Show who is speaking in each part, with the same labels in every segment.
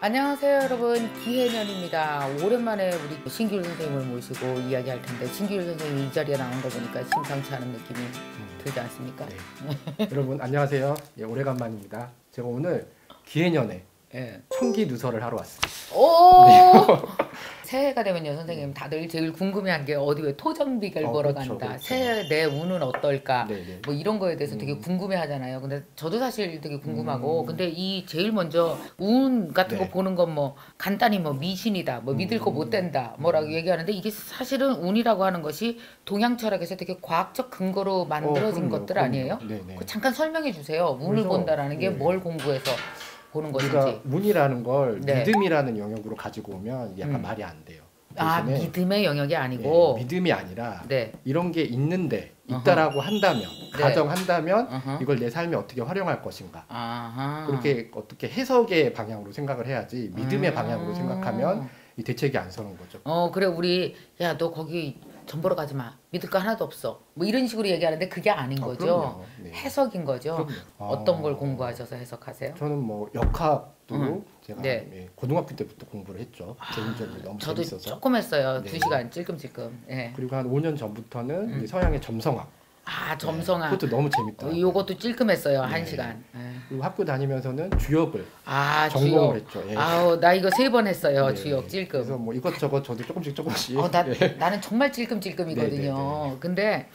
Speaker 1: 안녕하세요 여러분, 기해년입니다. 오랜만에 우리 신규일 선생님을 모시고 이야기할 텐데, 신규일 선생님이 이 자리에 나온 거 보니까 심상치 않은 느낌이 들지 않습니까?
Speaker 2: 네. 여러분 안녕하세요. 예, 오래간만입니다. 제가 오늘 기해년에 청기 누설을 하러 왔습니다.
Speaker 1: 오!
Speaker 2: 네.
Speaker 1: 새해가 되면요 선생님, 다들 제일 궁금해한 게 어디 왜 토정비결 보러
Speaker 2: 그렇죠,
Speaker 1: 간다,
Speaker 2: 그렇죠.
Speaker 1: 새해 내 운은 어떨까,
Speaker 2: 네네.
Speaker 1: 뭐 이런 거에 대해서 되게 궁금해하잖아요. 근데 저도 사실 되게 궁금하고, 근데 이 제일 먼저 운 같은 거 보는 건 뭐 간단히 뭐 미신이다, 뭐 믿을 거 못 된다 뭐라고 얘기하는데, 이게 사실은 운이라고 하는 것이 동양 철학에서 되게 과학적 근거로 만들어진 것들 아니에요? 그 잠깐 설명해 주세요. 운을 본다라는 게 뭘 공부해서 보는 것인지.
Speaker 2: 우리가 운이라는 걸
Speaker 1: 네.
Speaker 2: 믿음이라는 영역으로 가지고 오면 약간 말이 안 돼요.
Speaker 1: 아, 믿음의 영역이 아니고
Speaker 2: 믿음이 아니라
Speaker 1: 네.
Speaker 2: 이런 게 있는데 있다라고 한다면, 가정한다면 이걸 내 삶에 어떻게 활용할 것인가, 그렇게 어떻게 해석의 방향으로 생각을 해야지, 믿음의 방향으로 생각하면 이 대책이 안 서는 거죠.
Speaker 1: 그래, 우리 야 너 거기 전 보러 가지 마, 믿을 거 하나도 없어, 뭐 이런 식으로 얘기하는데 그게 아닌 거죠.
Speaker 2: 네.
Speaker 1: 해석인 거죠. 어떤 걸 공부하셔서 해석하세요?
Speaker 2: 저는 뭐 역학도 제가 고등학교 때부터 공부를 했죠. 개인적으로 너무
Speaker 1: 저도
Speaker 2: 재밌어서.
Speaker 1: 조금 했어요. 2시간 찔끔찔끔.
Speaker 2: 그리고 한 5년 전부터는 서양의 점성학.
Speaker 1: 점성학.
Speaker 2: 그것도 너무 재밌다.
Speaker 1: 요것도 찔끔했어요. 1시간.
Speaker 2: 그리고 학교 다니면서는 주역을
Speaker 1: 주역.
Speaker 2: 전공을 했죠.
Speaker 1: 아우, 나 이거 3번 했어요. 주역 찔끔.
Speaker 2: 그래서 뭐 이것저것 저도 조금씩.
Speaker 1: 나는 정말 찔끔찔끔이거든요. 근데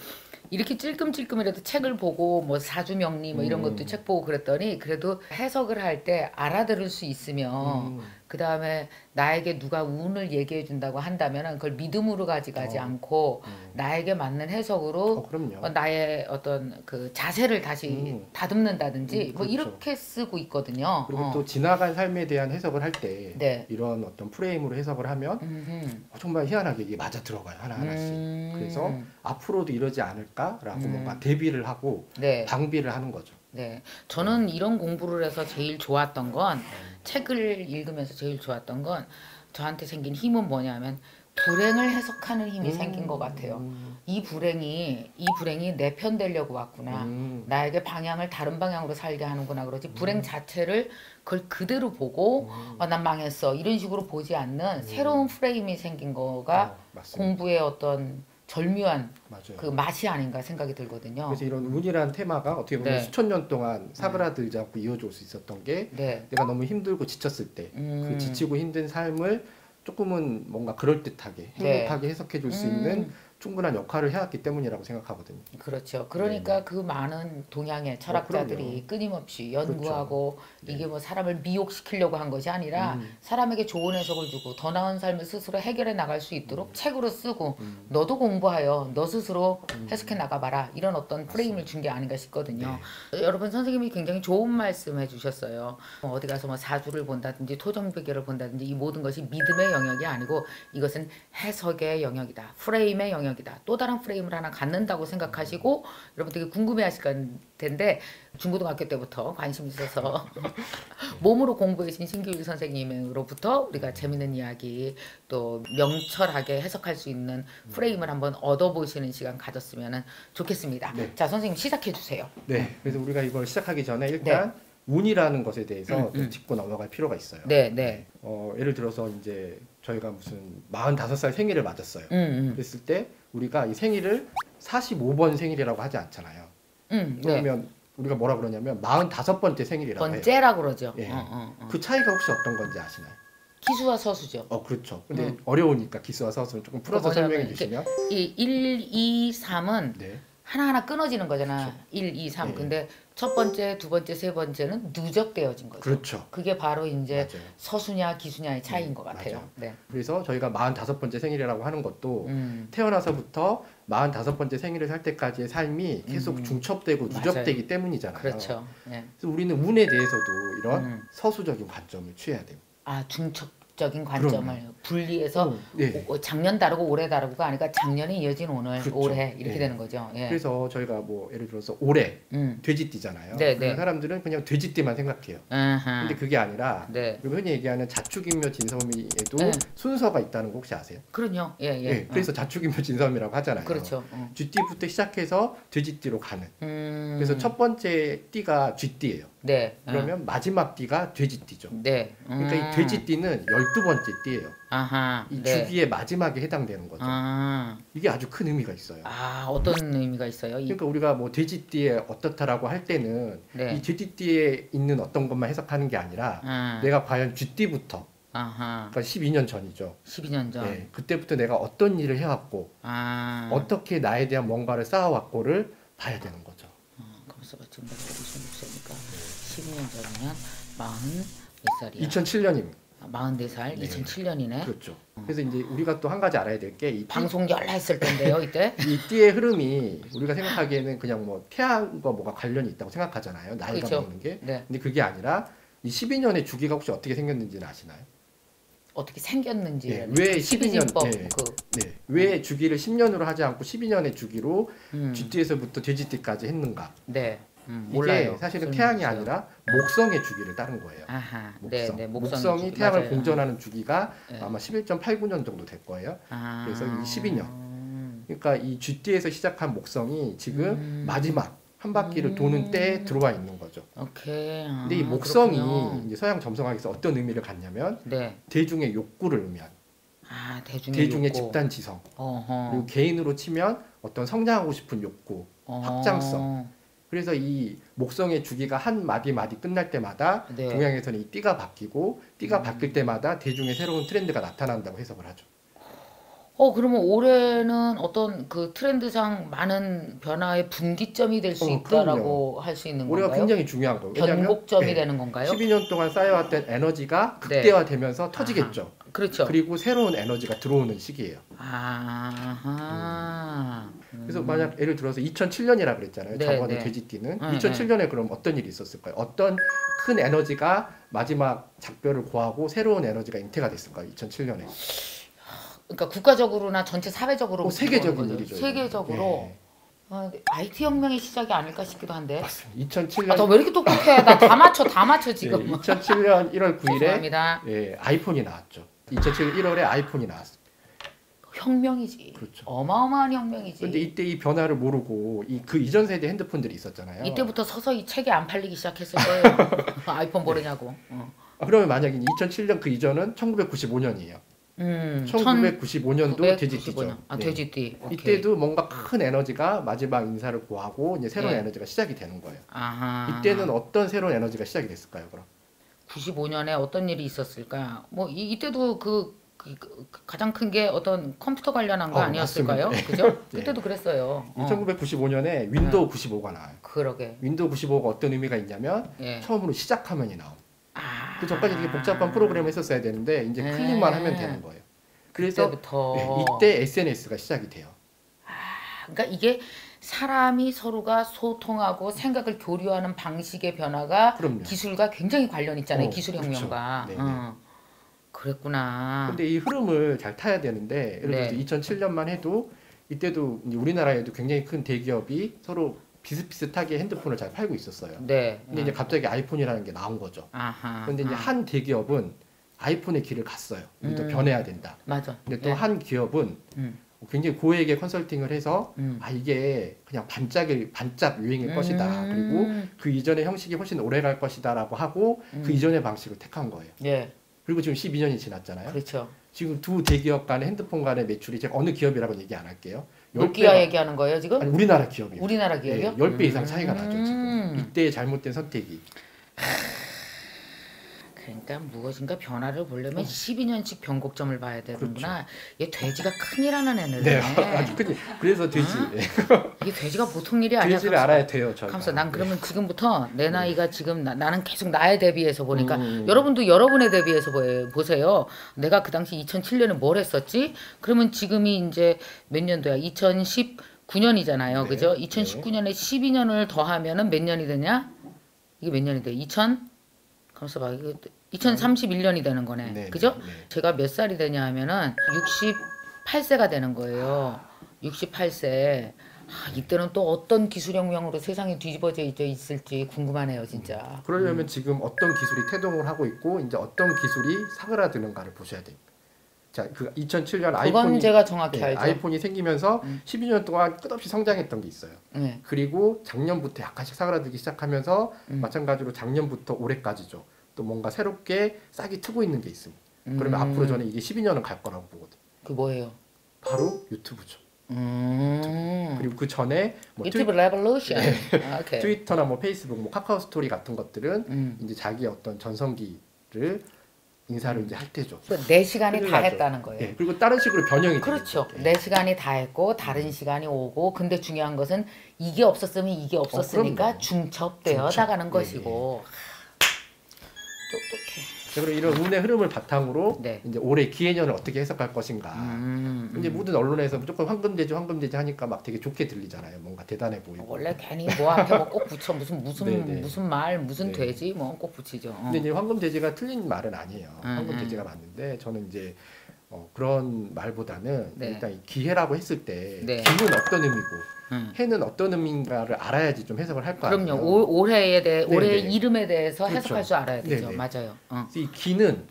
Speaker 1: 이렇게 찔끔찔끔이라도 책을 보고 뭐 사주명리 뭐 이런 것도 책 보고 그랬더니, 그래도 해석을 할 때 알아들을 수 있으면 그 다음에 나에게 누가 운을 얘기해 준다고 한다면 그걸 믿음으로 가지 않고 나에게 맞는 해석으로 나의 어떤 그 자세를 다시 다듬는다든지 뭐 이렇게 쓰고 있거든요.
Speaker 2: 그리고 또 지나간 삶에 대한 해석을 할 때 이런 어떤 프레임으로 해석을 하면 정말 희한하게 이게 맞아 들어가요, 하나하나씩. 그래서 앞으로도 이러지 않을까라고 뭔가 대비를 하고 방비를 하는 거죠.
Speaker 1: 네, 저는 이런 공부를 해서 제일 좋았던 건, 책을 읽으면서 제일 좋았던 건, 저한테 생긴 힘은 뭐냐면 불행을 해석하는 힘이 생긴 것 같아요. 이 불행이 내 편 되려고 왔구나, 나에게 방향을 다른 방향으로 살게 하는구나. 그러지 불행 자체를 그걸 그대로 보고 난 망했어 이런 식으로 보지 않는 새로운 프레임이 생긴 거가 공부의 어떤 절묘한 그 맛이 아닌가 생각이 들거든요.
Speaker 2: 그래서 이런 운이라는 테마가 어떻게 보면 수천 년 동안 사그라들지 않고 이어져 올 수 있었던 게, 내가 너무 힘들고 지쳤을 때 그 지치고 힘든 삶을 조금은 뭔가 그럴듯하게 행복하게 해석해 줄 수 있는 충분한 역할을 해왔기 때문이라고 생각하거든요.
Speaker 1: 그렇죠. 그러니까 그 많은 동양의 철학자들이 끊임없이 연구하고, 이게 뭐 사람을 미혹시키려고 한 것이 아니라 사람에게 좋은 해석을 주고 더 나은 삶을 스스로 해결해 나갈 수 있도록 책으로 쓰고, 너도 공부하여 너 스스로 해석해 나가봐라, 이런 어떤 프레임을 준 게 아닌가 싶거든요. 여러분, 선생님이 굉장히 좋은 말씀 해주셨어요. 어디 가서 뭐 사주를 본다든지 토정비결을 본다든지 이 모든 것이 믿음의 영역이 아니고 이것은 해석의 영역이다, 프레임의 영역이다, 또 다른 프레임을 하나 갖는다고 생각하시고, 여러분 되게 궁금해하실 텐데, 중고등학교 때부터 관심 있어서 몸으로 공부해 주신 신규일 선생님으로부터 우리가 재밌는 이야기, 또 명철하게 해석할 수 있는 프레임을 한번 얻어보시는 시간 가졌으면 좋겠습니다. 자, 선생님 시작해 주세요.
Speaker 2: 네, 그래서 우리가 이걸 시작하기 전에 일단 운이라는 것에 대해서 좀 짚고 넘어갈 필요가 있어요. 예를 들어서 이제 저희가 무슨 45살 생일을 맞았어요. 그랬을 때 우리가 이 생일을 45번 생일이라고 하지 않잖아요. 그러면 우리가 뭐라 그러냐면 45번째 생일이라고 해요.
Speaker 1: 번째라고 그러죠.
Speaker 2: 그 차이가 혹시 어떤 건지 아시나요?
Speaker 1: 기수와 서수죠.
Speaker 2: 그렇죠. 근데 어려우니까 기수와 서수는 조금 풀어서 설명해 주시면,
Speaker 1: 이 1, 2, 3은 하나하나 끊어지는 거잖아. 1, 2, 3. 근데 첫 번째, 두 번째, 세 번째는 누적되어진 거죠.
Speaker 2: 그렇죠.
Speaker 1: 그게 바로 이제 서수냐 기수냐의 차이인 것 같아요.
Speaker 2: 그래서 저희가 45번째 생일이라고 하는 것도 태어나서부터 45번째 생일을 살 때까지의 삶이 계속 중첩되고 누적되기 때문이잖아요.
Speaker 1: 그렇죠.
Speaker 2: 그래서 우리는 운에 대해서도 이런 서수적인 관점을 취해야 돼요.
Speaker 1: 중첩적인 관점을 분리해서 작년 다르고 올해 다르고가 아니라 작년이 이어진 오늘, 올해 이렇게 되는 거죠.
Speaker 2: 그래서 저희가 뭐 예를 들어서 올해 돼지띠잖아요. 그런 사람들은 그냥 돼지띠만 생각해요. 근데 그게 아니라 우리가 흔히 얘기하는 자축인묘 진섬이에도 순서가 있다는 거 혹시 아세요?
Speaker 1: 그럼요.
Speaker 2: 그래서 자축인묘 진섬이라고 하잖아요.
Speaker 1: 그렇죠.
Speaker 2: 쥐띠부터 시작해서 돼지띠로 가는. 그래서 첫 번째 띠가 쥐띠예요.
Speaker 1: 네.
Speaker 2: 그러면 마지막 띠가 돼지띠죠.
Speaker 1: 네.
Speaker 2: 그러니까 이 돼지띠는 12번째 띠예요.
Speaker 1: 아하.
Speaker 2: 이
Speaker 1: 네.
Speaker 2: 주기의 마지막에 해당되는 거죠. 이게 아주 큰 의미가 있어요.
Speaker 1: 어떤 의미가 있어요?
Speaker 2: 그러니까 우리가 뭐 돼지띠에 어떻다라고 할 때는
Speaker 1: 네.
Speaker 2: 이 돼지띠에 있는 어떤 것만 해석하는 게 아니라 내가 과연 쥐띠부터 그러니까 12년 전이죠.
Speaker 1: 12년 전.
Speaker 2: 네, 그때부터 내가 어떤 일을 해왔고 어떻게 나에 대한 뭔가를 쌓아왔고를 봐야 되는 거죠.
Speaker 1: 그래서 지금 내가 56세니까 12년 전이면 40몇 살이야?
Speaker 2: 2007년입니다.
Speaker 1: 44살?
Speaker 2: 네.
Speaker 1: 2007년이네?
Speaker 2: 그렇죠. 그래서 이제 우리가 또 한 가지 알아야 될 게 이
Speaker 1: 방송 열라 했을 텐데요, 이때?
Speaker 2: 이 띠의 흐름이 우리가 생각하기에는 그냥 뭐 태양과 뭐가 관련이 있다고 생각하잖아요. 나이가
Speaker 1: 그렇죠.
Speaker 2: 먹는 게.
Speaker 1: 네.
Speaker 2: 근데 그게 아니라 이 12년의 주기가 혹시 어떻게 생겼는지는 아시나요?
Speaker 1: 어떻게 생겼는지.
Speaker 2: 네, 왜 12년?
Speaker 1: 네.
Speaker 2: 네, 왜 주기를 10년으로 하지 않고 12년의 주기로 쥐띠에서부터 돼지띠까지 했는가?
Speaker 1: 네.
Speaker 2: 이게
Speaker 1: 몰라요.
Speaker 2: 사실은 태양이 아니라 목성의 주기를 따른 거예요.
Speaker 1: 아하.
Speaker 2: 목성.
Speaker 1: 네,
Speaker 2: 목성이
Speaker 1: 주기.
Speaker 2: 태양을
Speaker 1: 맞아요.
Speaker 2: 공전하는 주기가
Speaker 1: 네.
Speaker 2: 아마 11.89년 정도 될 거예요. 그래서 이 12년. 그러니까 이 쥐띠에서 시작한 목성이 지금 마지막 한 바퀴를 도는 때에 들어와 있는 거죠.
Speaker 1: 오케이.
Speaker 2: 근데 이 목성이
Speaker 1: 그렇군요.
Speaker 2: 이제 서양 점성학에서 어떤 의미를 갖냐면
Speaker 1: 네.
Speaker 2: 대중의 욕구를 의미한
Speaker 1: 대중의 욕구.
Speaker 2: 집단 지성
Speaker 1: 어허.
Speaker 2: 그리고 개인으로 치면 어떤 성장하고 싶은 욕구, 확장성. 그래서 이 목성의 주기가 한 마디 끝날 때마다
Speaker 1: 네.
Speaker 2: 동양에서는 이 띠가 바뀌고 띠가 바뀔 때마다 대중의 새로운 트렌드가 나타난다고 해석을 하죠.
Speaker 1: 그러면 올해는 어떤 그 트렌드상 많은 변화의 분기점이 될 수 있다라고 할 수 있는
Speaker 2: 올해가
Speaker 1: 건가요?
Speaker 2: 굉장히 중요한 거예요. 왜냐하면
Speaker 1: 변곡점이 되는 건가요?
Speaker 2: 12년 동안 쌓여왔던 에너지가 극대화되면서 터지겠죠.
Speaker 1: 그렇죠.
Speaker 2: 그리고 새로운 에너지가 들어오는 시기예요. 그래서 만약 예를 들어서 2007년이라 그랬잖아요.
Speaker 1: 네,
Speaker 2: 저번에
Speaker 1: 네.
Speaker 2: 돼지띠는 2007년에 그럼 어떤 일이 있었을까요? 어떤 큰 에너지가 마지막 작별을 고하고 새로운 에너지가 잉태가 됐을까요? 2007년에.
Speaker 1: 그러니까 국가적으로나 전체 사회적으로
Speaker 2: 세계적인 일이죠.
Speaker 1: 세계적으로 IT 혁명의 시작이 아닐까 싶기도 한데.
Speaker 2: 맞습니다. 2007년.
Speaker 1: 너 왜 이렇게 똑똑해? 나 다 맞춰 지금.
Speaker 2: 2007년 1월 9일에
Speaker 1: 죄송합니다.
Speaker 2: 아이폰이 나왔죠. 2007년 1월에 아이폰이 나왔어요.
Speaker 1: 혁명이지.
Speaker 2: 그렇죠.
Speaker 1: 어마어마한 혁명이지.
Speaker 2: 근데 이때 이 변화를 모르고 그 이전 세대 핸드폰들이 있었잖아요.
Speaker 1: 이때부터 서서히 책이 안 팔리기 시작했을 거예요. 아이폰 모르냐고.
Speaker 2: 그러면 만약에 2007년 그 이전은 1995년이에요. 1995년도 돼지띠죠.
Speaker 1: 돼지띠.
Speaker 2: 네. 이때도 뭔가 큰 에너지가 마지막 인사를 고하고 이제 새로운 에너지가 시작이 되는 거예요. 이때는 어떤 새로운 에너지가 시작이 됐을까요, 그럼?
Speaker 1: 95년에 어떤 일이 있었을까? 뭐 이때도 그 가장 큰 게 어떤 컴퓨터 관련한 거 아니었을까요? 그죠? 그때도 그랬어요.
Speaker 2: 1995년에 윈도우 95가 나와요.
Speaker 1: 그러게.
Speaker 2: 윈도우 95가 어떤 의미가 있냐면 처음으로 시작 화면이 나옴. 그 전까지 되게 복잡한 프로그램을 했었어야 되는데 이제 클릭만 하면 되는 거예요. 그래서 이때 SNS가 시작이 돼요.
Speaker 1: 그러니까 이게 사람이 서로가 소통하고 생각을 교류하는 방식의 변화가
Speaker 2: 그럼요.
Speaker 1: 기술과 굉장히 관련 있잖아요. 기술 혁명과.
Speaker 2: 그렇죠.
Speaker 1: 그랬구나.
Speaker 2: 근데 이 흐름을 잘 타야 되는데 예를 들어서 2007년만 해도 이때도 우리나라에도 굉장히 큰 대기업이 서로 비슷비슷하게 핸드폰을 잘 팔고 있었어요.
Speaker 1: 네.
Speaker 2: 근데 이제 갑자기 아이폰이라는 게 나온 거죠. 근데 이제 한 대기업은 아이폰의 길을 갔어요. 우리도 변해야 된다.
Speaker 1: 맞아.
Speaker 2: 근데 또 한 기업은 굉장히 고액의 컨설팅을 해서 이게 그냥 반짝 유행일 것이다. 그리고 그 이전의 형식이 훨씬 오래 갈 것이다라고 하고 그 이전의 방식을 택한 거예요.
Speaker 1: 예.
Speaker 2: 그리고 지금 12년이 지났잖아요.
Speaker 1: 그렇죠.
Speaker 2: 지금 두 대기업 간의 핸드폰 간의 매출이 제가 어느 기업이라고 얘기 안 할게요.
Speaker 1: 노키아 얘기하는 거예요 지금?
Speaker 2: 아니 우리나라 기업이요.
Speaker 1: 우리나라 기업이요?
Speaker 2: 10배 이상 차이가 나죠 지금. 이때의 잘못된 선택이.
Speaker 1: 그러니까 무엇인가 변화를 보려면 12년씩 변곡점을 봐야 되는구나. 얘 돼지가 큰일 하는 애네.
Speaker 2: 네, 아주 큰일. 그래서 돼지.
Speaker 1: 이게 돼지가 보통 일이 아니야.
Speaker 2: 돼지를 알아야 돼요, 저희가.
Speaker 1: 감사. 난 그러면 지금부터 내 나이가 지금 나는 계속 나에 대비해서 보니까 여러분도 여러분에 대비해서 보세요. 내가 그 당시 2007년에 뭘 했었지? 그러면 지금이 이제 몇 년도야? 2019년이잖아요.
Speaker 2: 네,
Speaker 1: 그죠? 2019년에 12년을 더하면은 몇 년이 되냐? 이게 몇 년이 돼? 2000? 봐. 2031년이 되는 거네.
Speaker 2: 네,
Speaker 1: 그죠?
Speaker 2: 네.
Speaker 1: 제가 몇 살이 되냐 하면은 68세가 되는 거예요. 68세. 이때는 또 어떤 기술혁명으로 세상이 뒤집어져 있을지 궁금하네요, 진짜.
Speaker 2: 그러려면 지금 어떤 기술이 태동을 하고 있고 이제 어떤 기술이 사그라드는가를 보셔야 됩니다. 자, 그 2007년
Speaker 1: 그건
Speaker 2: 아이폰이
Speaker 1: 제가 정확히 알죠.
Speaker 2: 아이폰이 생기면서 12년 동안 끝없이 성장했던 게 있어요. 그리고 작년부터 약간씩 사그라들기 시작하면서 마찬가지로 작년부터 올해까지죠. 또 뭔가 새롭게 싹이 트고 있는 게 있습니다. 그러면 앞으로 저는 이게 12년은 갈 거라고 보거든요.
Speaker 1: 그 뭐예요?
Speaker 2: 바로 유튜브죠. 그리고 그 전에 뭐
Speaker 1: 유튜브 레볼루션. 오케이.
Speaker 2: 트위터나 뭐 페이스북, 뭐 카카오 스토리 같은 것들은 이제 자기의 어떤 전성기를 인사를 이제 할 때죠.
Speaker 1: 내 시간이 다 했다는 거예요.
Speaker 2: 예, 그리고 다른 식으로 변형이
Speaker 1: 그렇죠.
Speaker 2: 되는
Speaker 1: 내 시간이 다 했고 다른 시간이 오고 근데 중요한 것은 이게 없었으면 이게 없었으니까 중첩되어 나가는 것이고. 똑똑해.
Speaker 2: 그리고 이런 운의 흐름을 바탕으로 이제 올해 기해년을 어떻게 해석할 것인가. 이제 모든 언론에서 무조건 황금돼지 하니까 막 되게 좋게 들리잖아요. 뭔가 대단해 보이고.
Speaker 1: 원래 괜히 뭐 앞에 뭐 꼭 붙여 무슨 말 무슨 돼지 뭐 꼭 붙이죠.
Speaker 2: 근데 이제 황금돼지가 틀린 말은 아니에요. 황금돼지가 맞는데 저는 이제 그런 말보다는 일단 이 기해라고 했을 때 기는 어떤 의미고 해는 어떤 의미인가를 알아야지 좀 해석을 할 거 아니에요.
Speaker 1: 그럼요. 올해에 대해 올해의 이름에 대해서 그렇죠. 해석할 줄 알아야 되죠. 맞아요.
Speaker 2: 이 기는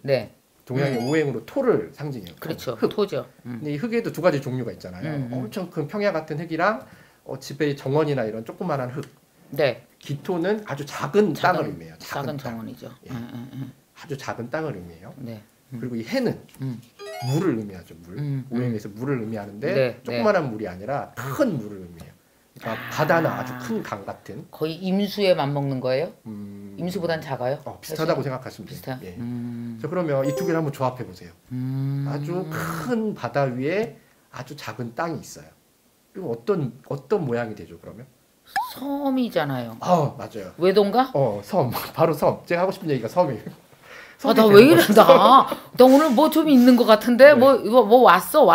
Speaker 2: 동양의 오행으로 토를 상징해요.
Speaker 1: 그렇죠.
Speaker 2: 흙.
Speaker 1: 토죠.
Speaker 2: 근데 이 흙에도 두 가지 종류가 있잖아요. 엄청 큰 평야 같은 흙이랑 집의 정원이나 이런 조그만한 흙. 기토는 아주 작은 땅을 의미해요.
Speaker 1: 작은 정원이죠.
Speaker 2: 아주 작은 땅을 의미해요. 그리고 이 해는 물을 의미하죠. 물. 오행에서 물을 의미하는데 조그만한 물이 아니라 큰 물을 의미해요. 그러니까 바다나 아주 큰 강 같은.
Speaker 1: 거의 임수에 맞먹는 거예요? 임수보단 작아요?
Speaker 2: 비슷하다고 생각하시면 돼요. 예. 자, 그러면 이 두 개를 한번 조합해 보세요. 아주 큰 바다 위에 아주 작은 땅이 있어요. 이거 어떤 모양이 되죠? 그러면?
Speaker 1: 섬이잖아요.
Speaker 2: 맞아요.
Speaker 1: 외도인가?
Speaker 2: 섬. 바로 섬. 제가 하고 싶은 얘기가 섬이에요.
Speaker 1: 나 왜 이래 나 오늘 뭐 좀 있는 것 같은데 뭐 왔어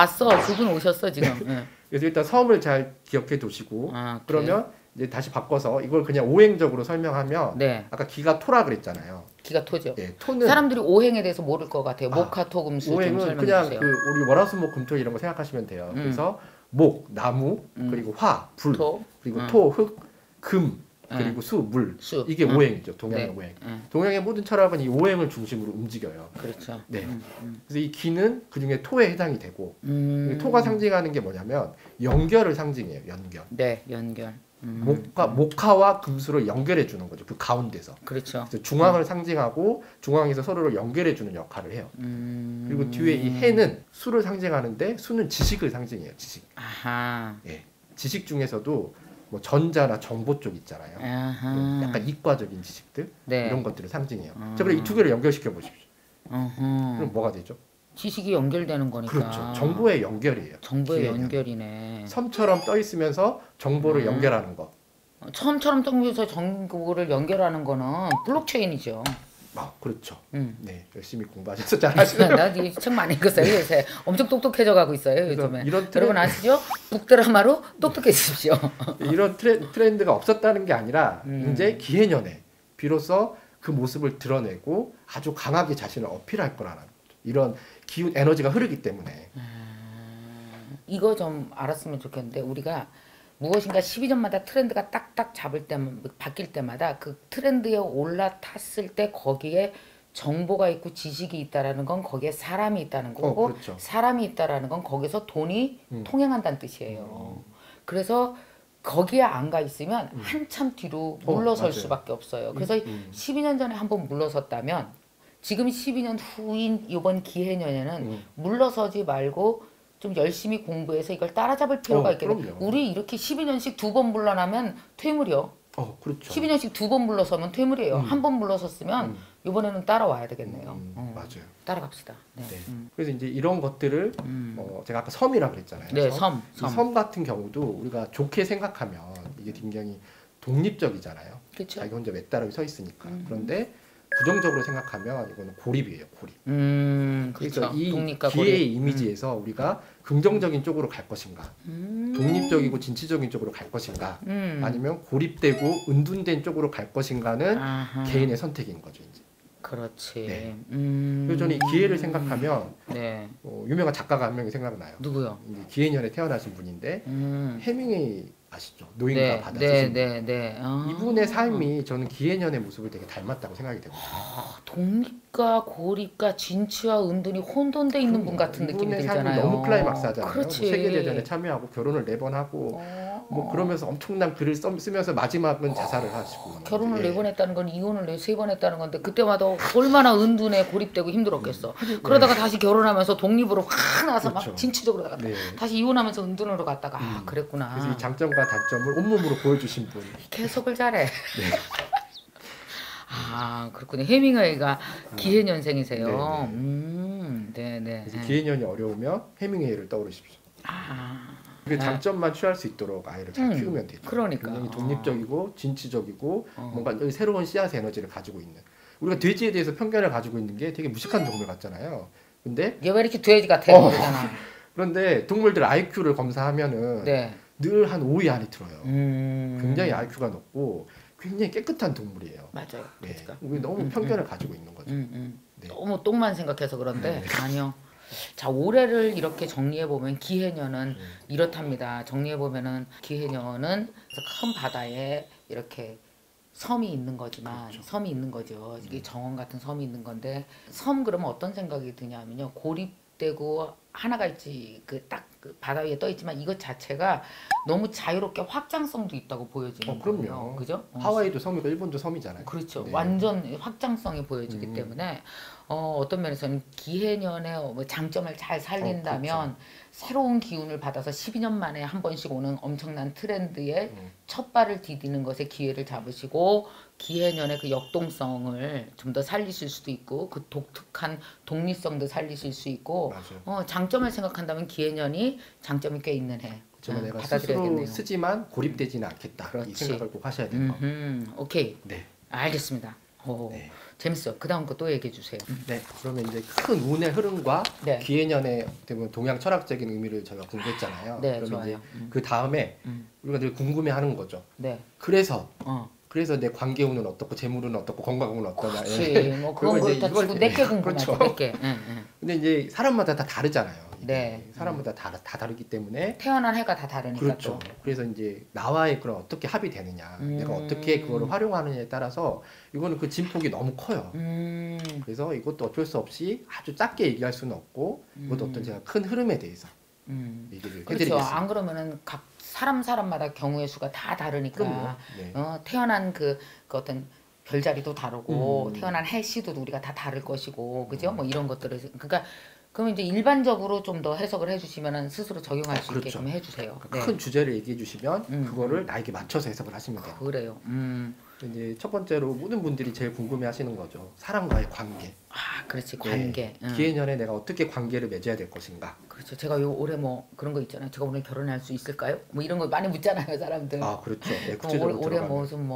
Speaker 1: 두 분 오셨어 지금.
Speaker 2: 그래서 일단 섬을 잘 기억해 두시고 그러면 이제 다시 바꿔서 이걸 그냥 오행적으로 설명하면 아까 기가 토라 그랬잖아요.
Speaker 1: 기가 토죠.
Speaker 2: 토는
Speaker 1: 사람들이 오행에 대해서 모를 것 같아요. 목화토금수
Speaker 2: 오행은
Speaker 1: 좀
Speaker 2: 그냥
Speaker 1: 설명해 주세요.
Speaker 2: 우리 월화수목 금토 이런 거 생각하시면 돼요. 그래서 목, 나무, 그리고 화, 불, 그리고 토, 흙, 금, 그리고 수, 물. 이게 오행이죠. 동양의 오행. 동양의 모든 철학은 이 오행을 중심으로 움직여요.
Speaker 1: 그렇죠.
Speaker 2: 그래서 이 기는 그중에 토에 해당이 되고 토가 상징하는 게 뭐냐면 연결을 상징해요. 연결.
Speaker 1: 연결.
Speaker 2: 목화와 금수를 연결해 주는 거죠. 그 가운데서.
Speaker 1: 그렇죠.
Speaker 2: 그래서 중앙을 상징하고 중앙에서 서로를 연결해 주는 역할을 해요. 그리고 뒤에 이 해는 수를 상징하는데 수는 지식을 상징해요. 지식. 지식 중에서도 뭐 전자나 정보 쪽 있잖아요. 약간 이과적인 지식들 이런 것들을 상징해요. 자, 그럼 이 두 개를 연결시켜 보십시오. 그럼 뭐가 되죠?
Speaker 1: 지식이 연결되는 거니까.
Speaker 2: 그렇죠. 정보의 연결이에요.
Speaker 1: 정보의 연결이네.
Speaker 2: 섬처럼 떠 있으면서 정보를 연결하는 거.
Speaker 1: 섬처럼 떠 있어서 정보를 연결하는 거는 블록체인이죠.
Speaker 2: 그렇죠. 네, 열심히 공부하셔서 잘하시네요.
Speaker 1: 나 이 책 많이 읽었어요. 요새 엄청 똑똑해져 가고 있어요. 요즘에. 여러분 아시죠? 북드라마로 똑똑해지십시오.
Speaker 2: 이런 트렌드가 없었다는 게 아니라 이제 기해년에 비로소 그 모습을 드러내고 아주 강하게 자신을 어필할 거라는 거죠. 이런 기운 에너지가 흐르기 때문에.
Speaker 1: 이거 좀 알았으면 좋겠는데 우리가 무엇인가 12년마다 트렌드가 딱딱 바뀔 때마다 그 통렌드에 올라탔을 때 거기에 정보가 있고 지식이 있다라는 건 거기에 사람이 있다는 거고
Speaker 2: 그렇죠.
Speaker 1: 사람이 있다라는 건 거기서 돈이 통행한다는 뜻이에요. 그래서 거기에 안 가 있으면 한참 뒤로 물러설
Speaker 2: 맞아요.
Speaker 1: 수밖에 없어요. 그래서 12년 전에 한번 물러섰다면 지금 12년 후인 이번 기해년에는 물러서지 말고 좀 열심히 공부해서 이걸 따라잡을 필요가 있겠네요. 우리 이렇게 12년씩 2번 물러나면 퇴물이요.
Speaker 2: 그렇죠.
Speaker 1: 12년씩 2번 물러서면 퇴물이에요. 한 번 물러섰으면 이번에는 따라와야 되겠네요.
Speaker 2: 맞아요.
Speaker 1: 따라갑시다.
Speaker 2: 그래서 이제 이런 것들을 제가 아까 섬이라 그랬잖아요.
Speaker 1: 네,
Speaker 2: 섬 같은 경우도 우리가 좋게 생각하면 이게 굉장히 독립적이잖아요.
Speaker 1: 그쵸?
Speaker 2: 자기 혼자 외따르게 서 있으니까. 그런데 부정적으로 생각하면 이거는 고립이에요. 고립. 그래서
Speaker 1: 그렇죠.
Speaker 2: 이 기회의 이미지에서 우리가 긍정적인 쪽으로 갈 것인가, 독립적이고 진취적인 쪽으로 갈 것인가, 아니면 고립되고 은둔된 쪽으로 갈 것인가는 개인의 선택인 거죠. 이제.
Speaker 1: 그렇지.
Speaker 2: 그래서 저는 이 기회를 생각하면 유명한 작가가 한 명이 생각나요.
Speaker 1: 누구요?
Speaker 2: 기해년에 태어나신 분인데 해밍웨이 아시죠? 노인과 바다 쓰신 분.
Speaker 1: 아.
Speaker 2: 이분의 삶이 저는 기해년의 모습을 되게 닮았다고 생각이 되거든요.
Speaker 1: 아, 독립과 고립과 진취와 은둔이 혼돈돼 있는 분 같은 느낌이
Speaker 2: 이분의
Speaker 1: 들잖아요.
Speaker 2: 삶이 너무 클라이막스 하잖아요. 뭐
Speaker 1: 그렇지.
Speaker 2: 세계대전에 참여하고 결혼을 4번 하고 뭐 그러면서 엄청난 글을 쓰면서 마지막은 자살을 하시고
Speaker 1: 결혼을 4번 했다는 건 이혼을 3번 했다는 건데 그때마다 얼마나 은둔에 고립되고 힘들었겠어. 그러다가 다시 결혼하면서 독립으로 확 나서
Speaker 2: 그렇죠.
Speaker 1: 막 진취적으로 나갔다. 다시 이혼하면서 은둔으로 갔다가 아 그랬구나.
Speaker 2: 그래서 이 장점과 단점을 온몸으로 보여주신 분.
Speaker 1: 계속을 잘해. 아 그렇군요. 해밍웨이가 기해년생이세요. 네네.
Speaker 2: 그래서 기해년이 어려우면 해밍웨이를 떠오르십시오. 그 장점만 취할 수 있도록 아이를 잘 키우면 되죠.
Speaker 1: 그러니까.
Speaker 2: 굉장히 독립적이고 진취적이고 뭔가 새로운 씨앗의 에너지를 가지고 있는. 우리가 돼지에 대해서 편견을 가지고 있는 게 되게 무식한 동물 같잖아요. 근데
Speaker 1: 얘 왜 이렇게 돼지 같아? 그러잖아.
Speaker 2: 그런데 동물들 IQ를 검사하면은 늘 한 5위 안에 들어요. 굉장히 IQ가 높고 굉장히 깨끗한 동물이에요.
Speaker 1: 맞아요. 돼지가.
Speaker 2: 우리 너무 편견을 가지고 있는 거죠.
Speaker 1: 너무 똥만 생각해서 그런데 아니요. 자 올해를 이렇게 정리해 보면 기해년은 이렇답니다. 정리해 보면은 기해년은 큰 바다에 이렇게 섬이 있는 거지만 섬이 있는 거죠. 이게 정원 같은 섬이 있는 건데 섬 그러면 어떤 생각이 드냐면요. 고립되고 하나가 있지 그 바다 위에 떠 있지만 이것 자체가 너무 자유롭게 확장성도 있다고 보여지는 거예요. 그죠?
Speaker 2: 하와이도 섬이고 일본도 섬이잖아요.
Speaker 1: 그렇죠. 완전 확장성이 보여지기 때문에 어떤 면에서는 기해년의 뭐 장점을 잘 살린다면 새로운 기운을 받아서 12년 만에 한 번씩 오는 엄청난 트렌드에 첫 발을 디디는 것에 기회를 잡으시고 기해년의 그 역동성을 좀 더 살리실 수도 있고 그 독특한 독립성도 살리실 수 있고 장점을 생각한다면 기해년이 장점이 꽤 있는 해.
Speaker 2: 정말 내가 스스로 쓰지만 고립되지는 않겠다. 이 생각을 꼭 하셔야 돼요.
Speaker 1: 오케이. 네. 알겠습니다. 재밌어. 그 다음 거 또 얘기해 주세요.
Speaker 2: 네. 그러면 이제 큰 운의 흐름과 기해년의 동양 철학적인 의미를 저희가 공부했잖아요. 그러면
Speaker 1: 좋아요.
Speaker 2: 이제 그 다음에 우리가 늘 궁금해하는 거죠.
Speaker 1: 네.
Speaker 2: 그래서 내 관계운은 어떻고 재물은 어떻고 건강운은 어떠냐.
Speaker 1: 그렇지. 뭐 그런 걸 다 치고 내게 궁금하죠. 내게.
Speaker 2: 근데 이제 사람마다 다 다르잖아요. 사람마다 다 다르기 때문에
Speaker 1: 태어난 해가 다 다르니까
Speaker 2: 그렇죠. 그래서 이제 나와의 그런 어떻게 합이 되느냐, 내가 어떻게 그거를 활용하느냐에 따라서 이거는 그 진폭이 너무 커요. 그래서 이것도 어쩔 수 없이 아주 작게 얘기할 수는 없고 이것도 어떤 제가 큰 흐름에 대해서 얘기를 해드리겠습니다.
Speaker 1: 그렇죠. 안 그러면은 각 사람마다 경우의 수가 다 다르니까 태어난 그 어떤 별자리도 다르고 태어난 해시도 우리가 다 다를 것이고 그죠? 뭐 이런 것들을 그러니까 그러면 이제 일반적으로 좀 더 해석을 해주시면은 스스로 적용할 수 있게끔 해주세요.
Speaker 2: 큰 주제를 얘기해 주시면 그거를 나에게 맞춰서 해석을 하시면 돼요.
Speaker 1: 그래요.
Speaker 2: 이제 첫 번째로 모든 분들이 제일 궁금해하시는 거죠. 사람과의 관계.
Speaker 1: 아, 그렇지 관계.
Speaker 2: 기해년에 내가 어떻게 관계를 맺어야 될 것인가.
Speaker 1: 그렇죠. 제가 올해 뭐 그런 거 있잖아요. 제가 오늘 결혼할 수 있을까요? 뭐 이런 거 많이 묻잖아요, 사람들.
Speaker 2: 아, 그렇죠.
Speaker 1: 올해 무슨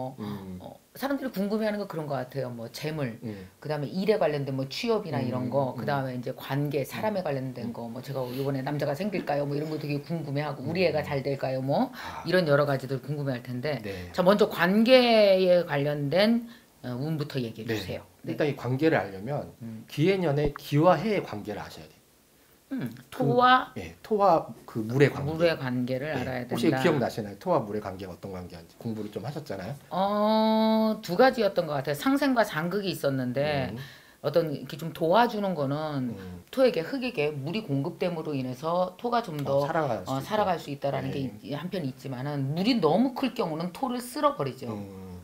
Speaker 1: 사람들이 궁금해하는 거 그런 거 같아요. 뭐 재물, 그다음에 일에 관련된 뭐 취업이나 이런 거, 그다음에 이제 관계, 사람에 관련된 거, 뭐 제가 이번에 남자가 생길까요? 뭐 이런 거 되게 궁금해하고 우리 애가 잘 될까요? 뭐 이런 여러 가지들 궁금해할 텐데. 자, 먼저 관계에 관련된 운부터 얘기해 주세요.
Speaker 2: 일단 이 관계를 알려면 기해년의 기와 해의 관계를 아셔야 돼요.
Speaker 1: 토와
Speaker 2: 토와 그 물의 관계.
Speaker 1: 물의 관계를 알아야 된다.
Speaker 2: 혹시 기억나시나요? 토와 물의 관계가 어떤 관계인지 공부를 좀 하셨잖아요.
Speaker 1: 두 가지였던 것 같아요. 상생과 상극이 있었는데 어떤 이렇게 좀 도와주는 거는 토에게 흙에게 물이 공급됨으로 인해서 토가 좀 더 살아갈 수 있다라는 게 한편 있지만은 물이 너무 클 경우는 토를 쓸어버리죠.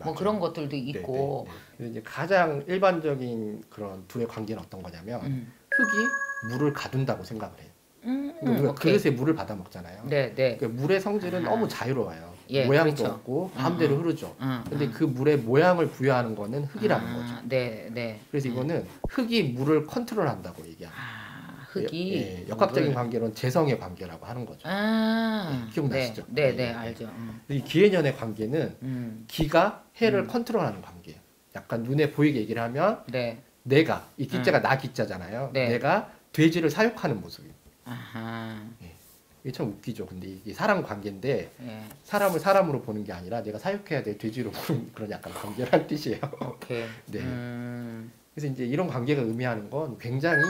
Speaker 1: 뭐 그런 것들도 있고.
Speaker 2: 이제 가장 일반적인 그런 둘의 관계는 어떤 거냐면 흙이 물을 가둔다고 생각을 해요. 우리가 그릇에 물을 받아 먹잖아요. 그러니까 물의 성질은 너무 자유로워요. 모양도 없고 마음대로 흐르죠. 근데 그 물의 모양을 부여하는 거는 흙이라는 거죠. 그래서 이거는 흙이 물을 컨트롤한다고 얘기합니다.
Speaker 1: 흙이
Speaker 2: 역학적인 관계로는 재성의 관계라고 하는 거죠. 기억나시죠?
Speaker 1: 알죠.
Speaker 2: 이 기해년의 관계는 기가 해를 컨트롤하는 관계예요. 약간 눈에 보이게 얘기를 하면 내가 이 기자가 나 기자잖아요. 내가 돼지를 사육하는 모습이에요. 이게 참 웃기죠. 근데 이게 사람 관계인데 사람을 사람으로 보는 게 아니라 내가 사육해야 될 돼지로 보는 그런 약간 관계라는 뜻이에요. 그래서 이제 이런 관계가 의미하는 건 굉장히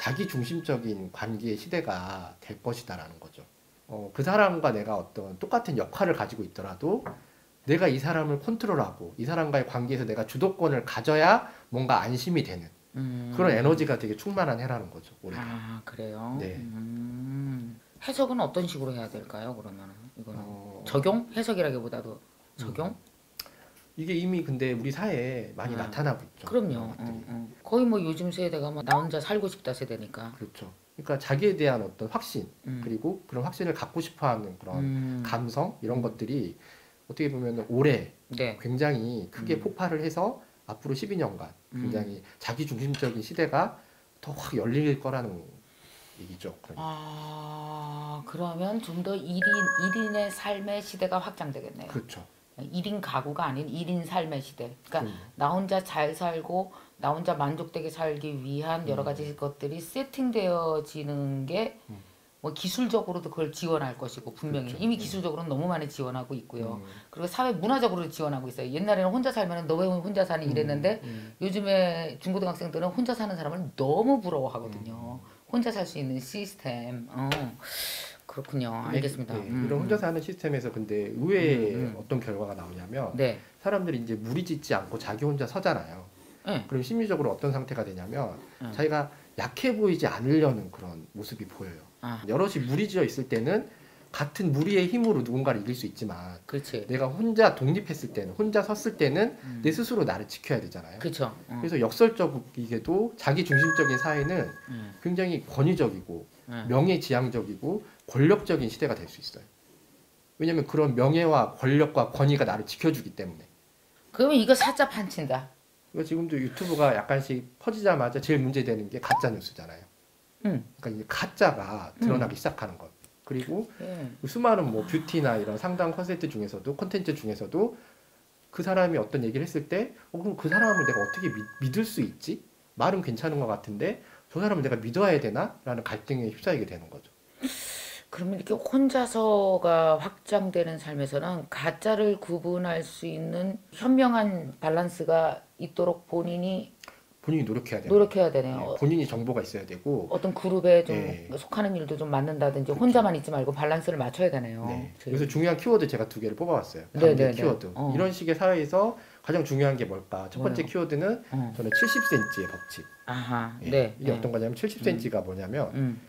Speaker 2: 자기 중심적인 관계의 시대가 될 것이다라는 거죠. 그 사람과 내가 어떤 똑같은 역할을 가지고 있더라도 내가 이 사람을 컨트롤하고 이 사람과의 관계에서 내가 주도권을 가져야 뭔가 안심이 되는 그런 에너지가 되게 충만한 해라는 거죠. 올해가.
Speaker 1: 아, 그래요?
Speaker 2: 네.
Speaker 1: 해석은 어떤 식으로 해야 될까요? 그러면은 이거는 적용? 해석이라기보다도 적용?
Speaker 2: 이게 이미 근데 우리 사회에 많이 나타나고 있죠.
Speaker 1: 그럼요. 거의 뭐 요즘 세대가 뭐 나 혼자 살고 싶다 세대니까.
Speaker 2: 그렇죠. 그러니까 자기에 대한 어떤 확신 그리고 그런 확신을 갖고 싶어하는 그런 감성 이런 것들이 어떻게 보면 올해
Speaker 1: 네.
Speaker 2: 굉장히 크게 폭발을 해서 앞으로 12년간 굉장히 자기 중심적인 시대가 더 확 열릴 거라는 얘기죠. 그러니까.
Speaker 1: 아, 그러면 좀 더 1인의 삶의 시대가 확장되겠네요.
Speaker 2: 그렇죠.
Speaker 1: 1인 가구가 아닌 1인 삶의 시대. 그러니까 나 혼자 잘 살고 나 혼자 만족되게 살기 위한 여러 가지 것들이 세팅되어지는 게 뭐 기술적으로도 그걸 지원할 것이고 분명히
Speaker 2: 그렇죠.
Speaker 1: 이미 기술적으로는 너무 많이 지원하고 있고요. 그리고 사회 문화적으로도 지원하고 있어요. 옛날에는 혼자 살면 너 왜 혼자 사니 이랬는데 요즘에 중고등학생들은 혼자 사는 사람을 너무 부러워하거든요. 혼자 살 수 있는 시스템. 그렇군요. 알겠습니다.
Speaker 2: 이런 혼자 사는 시스템에서 근데 의외의 어떤 결과가 나오냐면
Speaker 1: 네.
Speaker 2: 사람들이 이제 무리짓지 않고 자기 혼자 서잖아요.
Speaker 1: 네.
Speaker 2: 그럼 심리적으로 어떤 상태가 되냐면 자기가 약해 보이지 않으려는 그런 모습이 보여요. 여럿이 무리지어 있을 때는 같은 무리의 힘으로 누군가를 이길 수 있지만
Speaker 1: 그렇지.
Speaker 2: 내가 혼자 독립했을 때는 혼자 섰을 때는 내 스스로 나를 지켜야 되잖아요.
Speaker 1: 그렇죠.
Speaker 2: 그래서 역설적이게도 자기 중심적인 사회는 굉장히 권위적이고 명예지향적이고 권력적인 시대가 될 수 있어요. 왜냐하면 그런 명예와 권력과 권위가 나를 지켜주기 때문에.
Speaker 1: 그러면 이거 사자 판친다.
Speaker 2: 그러니까 지금도 유튜브가 약간씩 퍼지자마자 제일 문제되는 게 가짜 뉴스잖아요. 그러니까 이제 가짜가 드러나기 시작하는 것. 그리고 수많은 뭐 뷰티나 이런 상담 콘텐츠 중에서도 그 사람이 어떤 얘기를 했을 때 그럼 그 사람을 내가 어떻게 믿을 수 있지? 말은 괜찮은 것 같은데 저 사람을 내가 믿어야 되나? 라는 갈등에 휩싸이게 되는 거죠.
Speaker 1: 그러면 이렇게 혼자서가 확장되는 삶에서는 가짜를 구분할 수 있는 현명한 밸런스가 있도록 본인이 노력해야 되네요.
Speaker 2: 네, 본인이 정보가 있어야 되고
Speaker 1: 어떤 그룹에 좀 속하는 일도 좀 맞는다든지 혼자만 있지 말고 밸런스를 맞춰야 되네요.
Speaker 2: 네. 그래서 중요한 키워드 제가 2개를 뽑아왔어요. 관계 키워드. 이런 식의 사회에서 가장 중요한 게 뭘까? 첫 번째 키워드는 저는 70cm의 법칙.
Speaker 1: 아하.
Speaker 2: 이게 어떤 거냐면 70cm가 뭐냐면